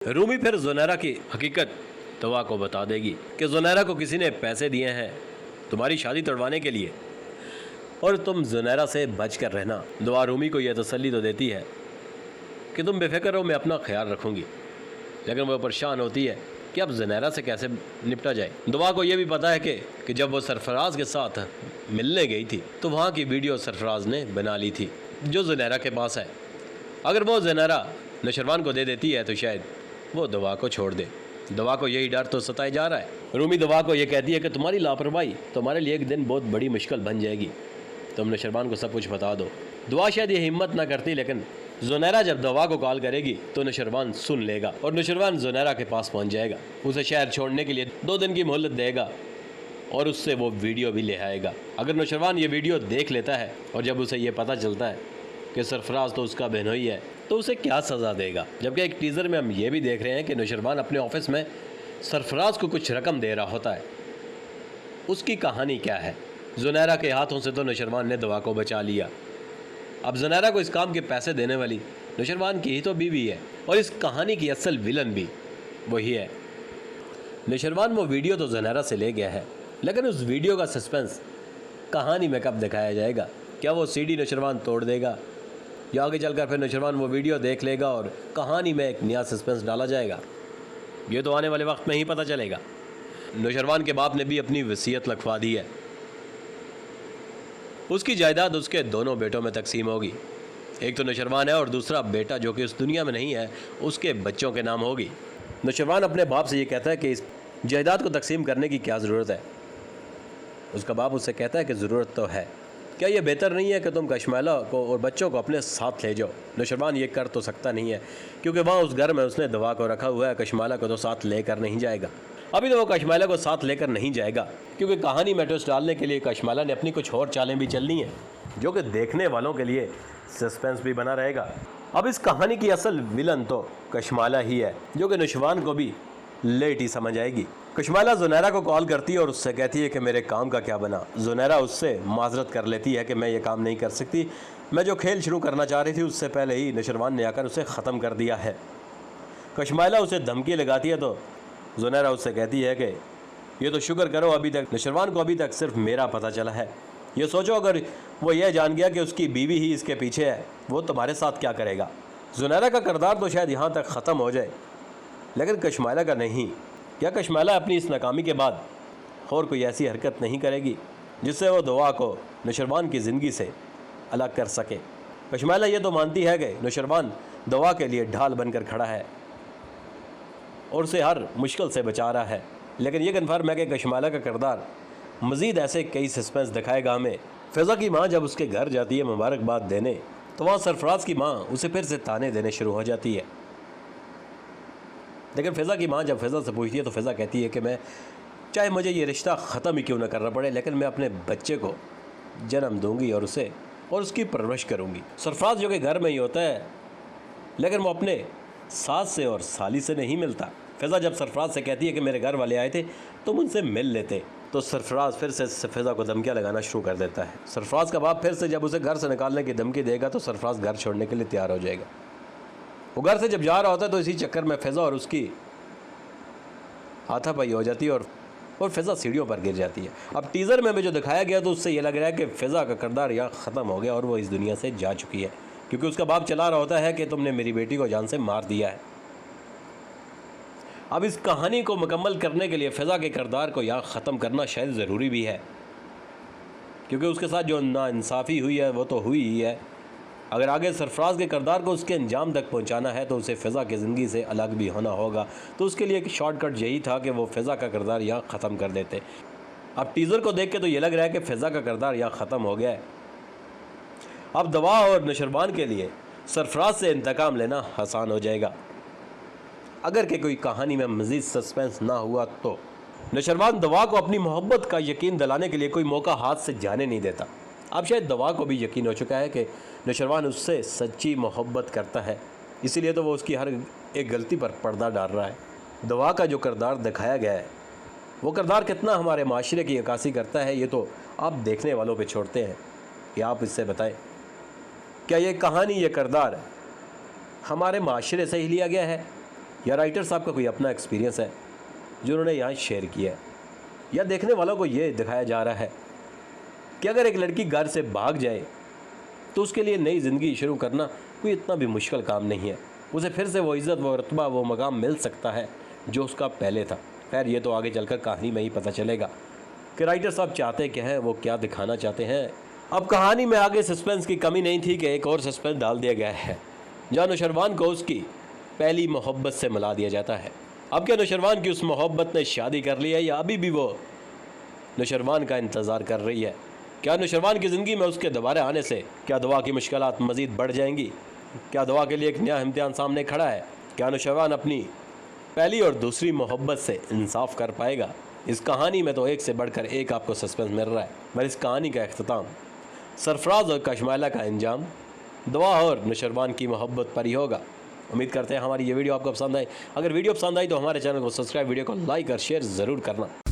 रूमी फिर जुनैरा की हकीकत दवा को बता देगी कि जुनैरा को किसी ने पैसे दिए हैं तुम्हारी शादी तोड़वाने के लिए और तुम जुनैरा से बच कर रहना। दवा रूमी को यह तसल्ली तो देती है कि तुम बेफिक्र हो, मैं अपना ख्याल रखूंगी, लेकिन वह परेशान होती है कि अब जुनैरा से कैसे निपटा जाए। दवा को यह भी पता है कि जब वो सरफराज के साथ मिलने गई थी तो वहाँ की वीडियो सरफराज ने बना ली थी जो जुनैरा के पास है। अगर वो जुनैरा नौशरवान को दे देती है तो शायद वो दवा को छोड़ दे। दवा को यही डर तो सताए जा रहा है। रूमी दवा को ये कहती है कि तुम्हारी लापरवाही तुम्हारे लिए एक दिन बहुत बड़ी मुश्किल बन जाएगी, तुम नौशरवान को सब कुछ बता दो। दवा शायद ये हिम्मत ना करती, लेकिन जुनैरा जब दवा को कॉल करेगी तो नौशरवान सुन लेगा और नौशरवान जुनैरा के पास पहुंच जाएगा, उसे शहर छोड़ने के लिए 2 दिन की मोहलत देगा और उससे वो वीडियो भी ले आएगा। अगर नौशरवान ये वीडियो देख लेता है और जब उसे ये पता चलता है कि सरफराज तो उसका बहनोई है तो उसे क्या सज़ा देगा। जबकि एक टीज़र में हम ये भी देख रहे हैं कि नौशरवान अपने ऑफिस में सरफराज को कुछ रकम दे रहा होता है। उसकी कहानी क्या है? जुनैरा के हाथों से तो नौशरवान ने दवा को बचा लिया। अब जुनैरा को इस काम के पैसे देने वाली नौशरवान की ही तो बीवी है और इस कहानी की असल विलन भी वही है। नौशरवान वो वीडियो तो जुनैरा से ले गया है, लेकिन उस वीडियो का सस्पेंस कहानी में कब दिखाया जाएगा? क्या वो सीडी नौशरवान तोड़ देगा या आगे चलकर फिर नौशरवान वो वीडियो देख लेगा और कहानी में एक नया सस्पेंस डाला जाएगा? ये तो आने वाले वक्त में ही पता चलेगा। नौशरवान के बाप ने भी अपनी वसीयत लिखवा दी है, उसकी जायदाद उसके दोनों बेटों में तकसीम होगी। एक तो नौशरवान है और दूसरा बेटा जो कि उस दुनिया में नहीं है उसके बच्चों के नाम होगी। नौशरवान अपने बाप से ये कहता है कि इस जायदाद को तकसीम करने की क्या ज़रूरत है। उसका बाप उससे कहता है कि ज़रूरत तो है, क्या ये बेहतर नहीं है कि तुम कशमाला को और बच्चों को अपने साथ ले जाओ? नौशरवान ये कर तो सकता नहीं है क्योंकि वहाँ उस घर में उसने दवा को रखा हुआ है, कशमाला को तो साथ लेकर नहीं जाएगा। अभी तो वो कशमाला को साथ लेकर नहीं जाएगा क्योंकि कहानी में ट्विस्ट डालने के लिए कशमाला ने अपनी कुछ और चालें भी चलनी हैं जो कि देखने वालों के लिए सस्पेंस भी बना रहेगा। अब इस कहानी की असल विलन तो कशमाला ही है जो कि नौशरवान को भी लेट ही समझ आएगी। कशमाला जुनैरा को कॉल करती है और उससे कहती है कि मेरे काम का क्या बना। जुनैरा उससे माजरत कर लेती है कि मैं ये काम नहीं कर सकती, मैं जो खेल शुरू करना चाह रही थी उससे पहले ही नौशरवान ने आकर उसे ख़त्म कर दिया है। कशमाला उसे धमकी लगाती है तो जुनैरा उससे कहती है कि ये तो शुक्र करो अभी तक नौशरवान को अभी तक सिर्फ मेरा पता चला है। ये सोचो अगर वो ये जान गया कि उसकी बीवी ही इसके पीछे है, वो तुम्हारे साथ क्या करेगा। जुनैरा का किरदार तो शायद यहाँ तक ख़त्म हो जाए, लेकिन कशमाला का नहीं। क्या कशमाला अपनी इस नाकामी के बाद और कोई ऐसी हरकत नहीं करेगी जिससे वो दवा को नौशरवान की ज़िंदगी से अलग कर सके? कशमाला ये तो मानती है कि नौशरवान दवा के लिए ढाल बनकर खड़ा है और उसे हर मुश्किल से बचा रहा है, लेकिन ये कन्फर्म है कि कशमाला का किरदार मज़ीद ऐसे कई सस्पेंस दिखाएगा हमें। फ़िज़ा की माँ जब उसके घर जाती है मुबारकबाद देने तो वहाँ सरफराज की माँ उसे फिर से ताने देने शुरू हो जाती है। लेकिन फ़िज़ा की माँ जब फ़िज़ा से पूछती है तो फ़िज़ा कहती है कि मैं चाहे मुझे ये रिश्ता ख़त्म ही क्यों ना करना पड़े, लेकिन मैं अपने बच्चे को जन्म दूंगी और उसकी परवरिश करूंगी। सरफराज जो कि घर में ही होता है, लेकिन वो अपने सास से और साली से नहीं मिलता। फ़िज़ा जब सरफराज से कहती है कि मेरे घर वाले आए थे तुम उनसे मिल लेते, तो सरफराज फिर से फ़िज़ा को धमकियाँ लगाना शुरू कर देता है। सरफराज का बाप फिर से जब उसे घर से निकालने की धमकी देगा तो सरफराज घर छोड़ने के लिए तैयार हो जाएगा। वो घर से जब जा रहा होता है तो इसी चक्कर में फ़िज़ा और उसकी हाथापाई हो जाती है और फ़िज़ा सीढ़ियों पर गिर जाती है। अब टीज़र में जो दिखाया गया तो उससे ये लग रहा है कि फ़िज़ा का किरदार यहाँ ख़त्म हो गया और वो इस दुनिया से जा चुकी है, क्योंकि उसका बाप चला रहा होता है कि तुमने मेरी बेटी को जान से मार दिया है। अब इस कहानी को मुकम्मल करने के लिए फ़िज़ा के किरदार को यहाँ ख़त्म करना शायद ज़रूरी भी है, क्योंकि उसके साथ जो नाइंसाफ़ी हुई है वो तो हुई ही है। अगर आगे सरफराज के किरदार को उसके अंजाम तक पहुंचाना है तो उसे फ़िज़ा की ज़िंदगी से अलग भी होना होगा, तो उसके लिए एक शॉर्टकट यही था कि वो फ़िज़ा का किरदार यहाँ ख़त्म कर देते। अब टीज़र को देख के तो ये लग रहा है कि फ़िज़ा का किरदार यहाँ ख़त्म हो गया है। अब दवा और नौशरवान के लिए सरफराज से इंतकाम लेना आसान हो जाएगा। अगर कि कोई कहानी में मज़ीद सस्पेंस ना हुआ तो नौशरवान दवा को अपनी मोहब्बत का यकीन दिलाने के लिए कोई मौका हाथ से जाने नहीं देता। अब शायद दवा को भी यकीन हो चुका है कि नौशरवान उससे सच्ची मोहब्बत करता है, इसीलिए तो वो उसकी हर एक गलती पर पर्दा डाल रहा है। दवा का जो किरदार दिखाया गया है वो किरदार कितना हमारे माशरे की अक्कासी करता है ये तो आप देखने वालों पे छोड़ते हैं कि आप इससे बताएं, क्या ये कहानी ये किरदार हमारे माशरे से ही लिया गया है या राइटर साहब का कोई अपना एक्सपीरियंस है जो उन्होंने यहाँ शेयर किया है, या देखने वालों को ये दिखाया जा रहा है कि अगर एक लड़की घर से भाग जाए तो उसके लिए नई ज़िंदगी शुरू करना कोई इतना भी मुश्किल काम नहीं है। उसे फिर से वो इज़्ज़त, वो रुतबा, वो मकाम मिल सकता है जो उसका पहले था। खैर, ये तो आगे चलकर कहानी में ही पता चलेगा कि राइटर साहब चाहते क्या हैं, वो क्या दिखाना चाहते हैं। अब कहानी में आगे सस्पेंस की कमी नहीं थी कि एक और सस्पेंस डाल दिया गया है, जहाँ नौशरवान को उसकी पहली मोहब्बत से मिला दिया जाता है। अब क्या नौशरवान की उस मोहब्बत ने शादी कर ली है या अभी भी वो नौशरवान का इंतज़ार कर रही है? क्या नौशरवान की ज़िंदगी में उसके दोबारा आने से क्या दुआ की मुश्किलात मज़ीद बढ़ जाएंगी? क्या दुआ के लिए एक नया इम्तिहान सामने खड़ा है? क्या नौशरवान अपनी पहली और दूसरी मोहब्बत से इंसाफ कर पाएगा? इस कहानी में तो एक से बढ़कर एक आपको सस्पेंस मिल रहा है, मगर इस कहानी का अख्ताम सरफराज और कशमाइला का अंजाम दुआ और नौशरवान की मोहब्बत पर ही होगा। उम्मीद करते हैं हमारी ये वीडियो आपको पसंद आए। अगर वीडियो पसंद आई तो हमारे चैनल को सब्सक्राइब, वीडियो को लाइक और शेयर ज़रूर करना।